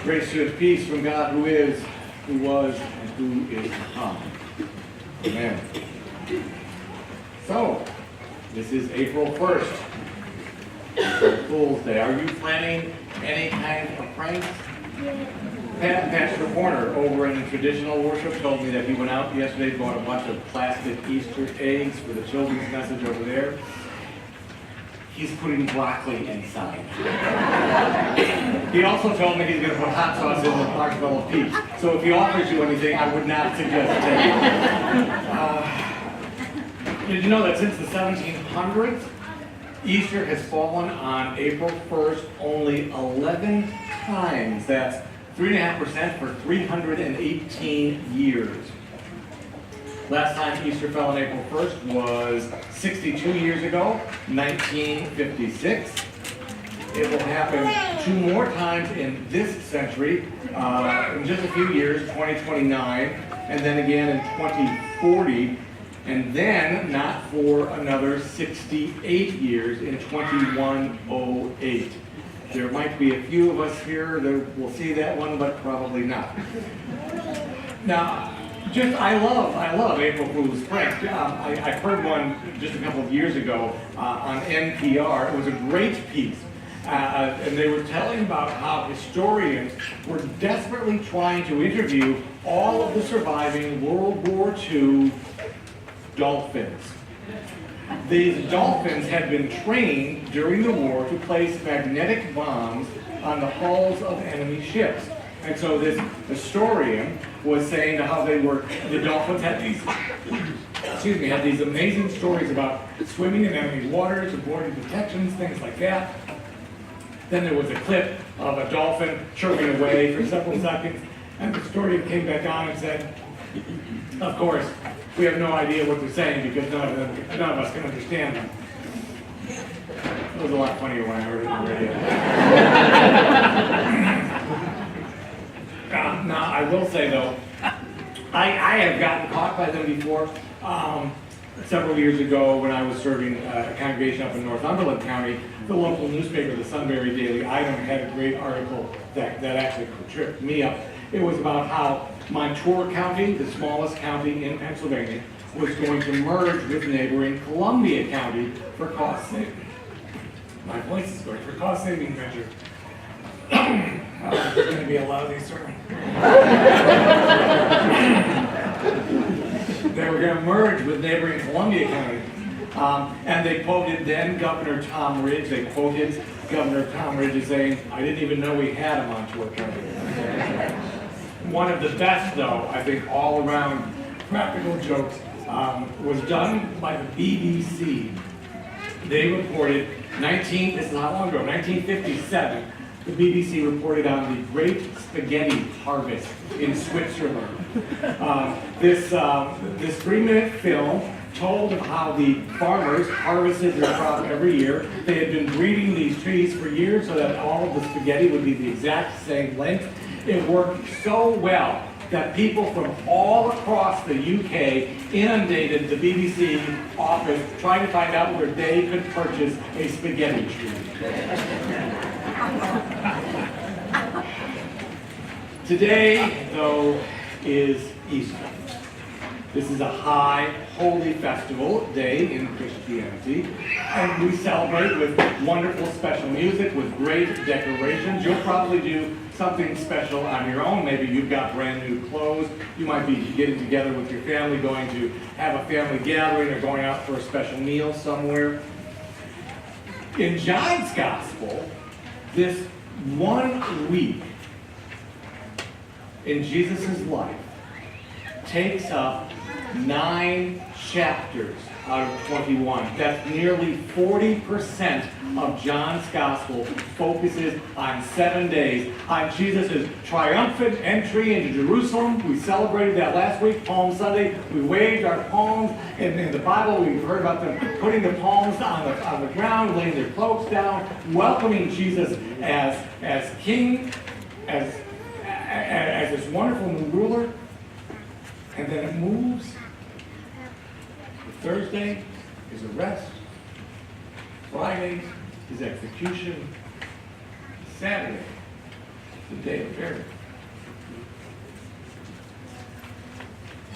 Grace to his peace from God who is, who was, and who is to come. Amen. So, this is April 1st. April Fool's Day. Are you planning any kind of pranks? Pastor Horner over in traditional worship told me that he went out yesterday, bought a bunch of plastic Easter eggs for the children's message over there. He's putting broccoli inside. He also told me he's going to put hot sauce in the marshmallow peach. So if he offers you anything, I would not suggest it. Did you know that since the 1700s, Easter has fallen on April 1st only 11 times? That's 3.5% for 318 years. Last time Easter fell on April 1st was 62 years ago, 1956. It will happen 2 more times in this century, in just a few years, 2029, and then again in 2040, and then not for another 68 years in 2108. There might be a few of us here that will see that one, but probably not. Now, I love April Fool's pranks. I heard one just a couple of years ago on NPR. It was a great piece. And they were telling about how historians were desperately trying to interview all of the surviving World War II dolphins. These dolphins had been trained during the war to place magnetic bombs on the hulls of enemy ships. And so this historian was saying how the dolphins had these amazing stories about swimming in enemy waters, avoiding detections, things like that. Then there was a clip of a dolphin chirping away for several seconds, and the historian came back on and said, of course, we have no idea what they're saying because none of us can understand them. It was a lot funnier when I heard it on the radio. Now, I will say, though, I have gotten caught by them before. Several years ago, when I was serving a congregation up in Northumberland County, the local newspaper, the Sunbury Daily Item, had a great article that actually tripped me up. It was about how Montour County, the smallest county in Pennsylvania, was going to merge with neighboring Columbia County for cost saving. My voice is going for cost saving measure. It's going to be a lousy sermon. They were going to merge with neighboring Columbia County. And they quoted then Governor Tom Ridge. They quoted Governor Tom Ridge as saying, I didn't even know we had a Montour County. One of the best, though, I think, all around practical jokes was done by the BBC. They reported, this is how long ago, 1957, the BBC reported on the Great Spaghetti Harvest in Switzerland. This 3-minute film told of how the farmers harvested their crop every year. They had been breeding these trees for years so that all of the spaghetti would be the exact same length. It worked so well that people from all across the UK inundated the BBC office trying to find out where they could purchase a spaghetti tree. Today, though, is Easter. This is a high, holy festival day in Christianity, and we celebrate with wonderful special music, with great decorations. You'll probably do something special on your own. Maybe you've got brand new clothes. You might be getting together with your family, going to have a family gathering, or going out for a special meal somewhere. In John's Gospel, this 1 week in Jesus' life takes up 9 chapters out of 21. That's nearly 40% of John's Gospel focuses on 7 days, on Jesus' triumphant entry into Jerusalem. We celebrated that last week, Palm Sunday. We waved our palms. In the Bible, we've heard about them putting the palms on the ground, laying their cloaks down, welcoming Jesus as King, as this wonderful new ruler. And then it moves. Thursday is arrest. Friday is execution. Saturday the day of burial.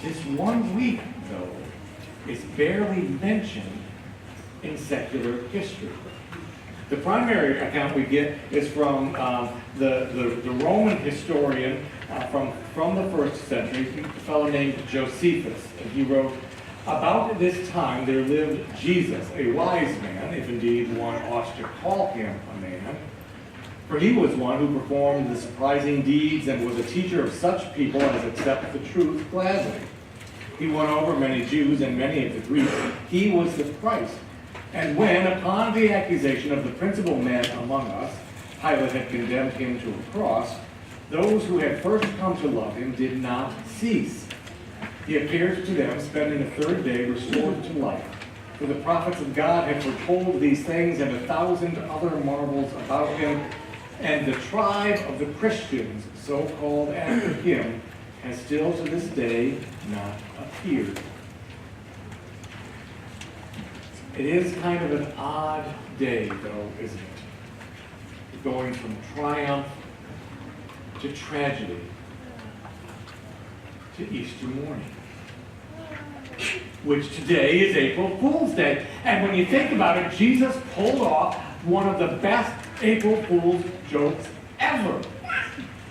This 1 week, though, is barely mentioned in secular history. The primary account we get is from the Roman historian from the 1st century, a fellow named Josephus. And he wrote, "About this time there lived Jesus, a wise man, if indeed one ought to call him a man. For he was one who performed the surprising deeds and was a teacher of such people as accept the truth gladly. He won over many Jews and many of the Greeks. He was the Christ. And when, upon the accusation of the principal men among us, Pilate had condemned him to a cross, those who had first come to love him did not cease. He appeared to them, spending the 3rd day restored to life. For the prophets of God had foretold these things and 1,000 other marvels about him. And the tribe of the Christians, so called after him, has still to this day not appeared." It is kind of an odd day, though, isn't it? Going from triumph to tragedy to Easter morning, which today is April Fool's Day. And when you think about it, Jesus pulled off one of the best April Fool's jokes ever.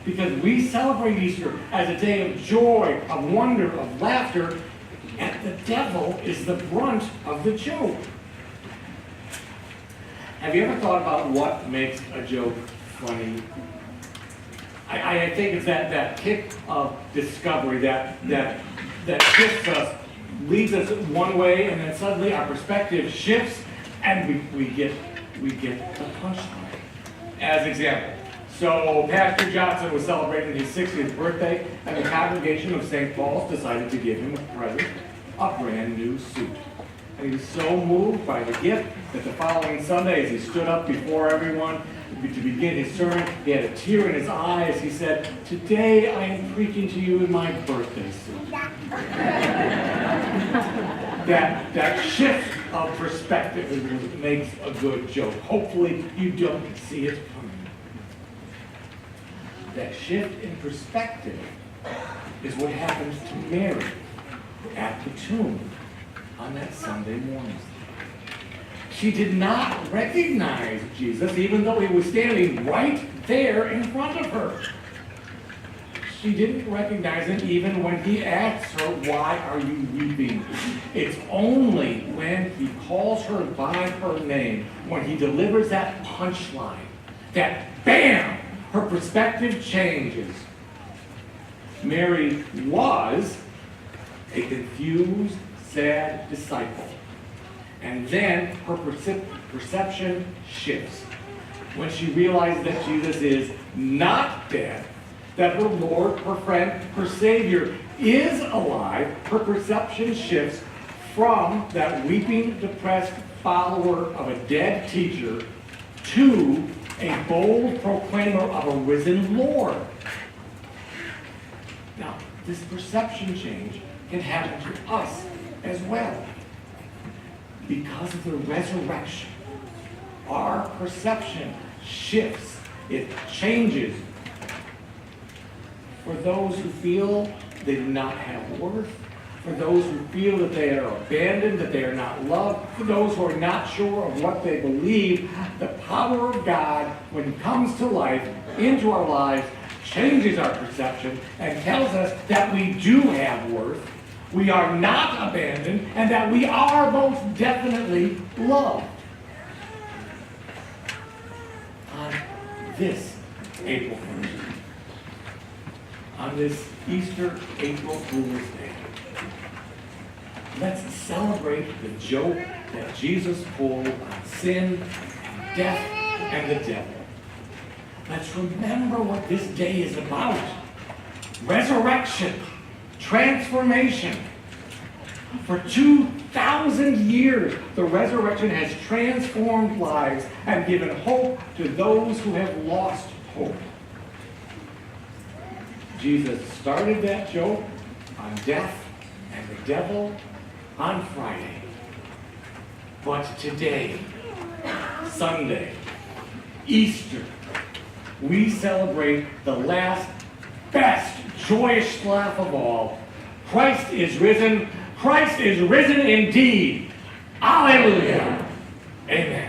Because we celebrate Easter as a day of joy, of wonder, of laughter, and the devil is the brunt of the joke. Have you ever thought about what makes a joke funny? I think it's that kick of discovery that shifts us, leads us one way, and then suddenly our perspective shifts, and we get the punchline. As example, so Pastor Johnson was celebrating his 60th birthday, and the congregation of St. Paul's decided to give him a present, a brand new suit. And he was so moved by the gift that the following Sunday, as he stood up before everyone to begin his sermon, he had a tear in his eye as he said, "Today I am preaching to you in my birthday suit." That shift of perspective makes a good joke. Hopefully you don't see it coming. That shift in perspective is what happens to Mary at the tomb on that Sunday morning. She did not recognize Jesus, even though he was standing right there in front of her. She didn't recognize him even when he asks her, "Why are you weeping?" It's only when he calls her by her name, when he delivers that punchline, that bam, her perspective changes. Mary was a confused, sad disciple. And then her perception shifts when she realizes that Jesus is not dead, that her Lord, her friend, her Savior is alive. Her perception shifts from that weeping, depressed follower of a dead teacher to a bold proclaimer of a risen Lord. Now, this perception change can happen to us as well. Because of the resurrection, our perception shifts. It changes. For those who feel they do not have worth, for those who feel that they are abandoned, that they are not loved, for those who are not sure of what they believe, the power of God, when it comes to life, into our lives, changes our perception and tells us that we do have worth, we are not abandoned, and that we are most definitely loved. On this April 1st, on this Easter April Fool's Day, let's celebrate the joke that Jesus pulled on sin, and death, and the devil. Let's remember what this day is about. Resurrection. Transformation. For 2,000 years, the resurrection has transformed lives and given hope to those who have lost hope. Jesus started that joke on death and the devil on Friday. But today, Sunday, Easter, we celebrate the last, best, joyous laugh of all. Christ is risen. Christ is risen indeed. Alleluia. Amen.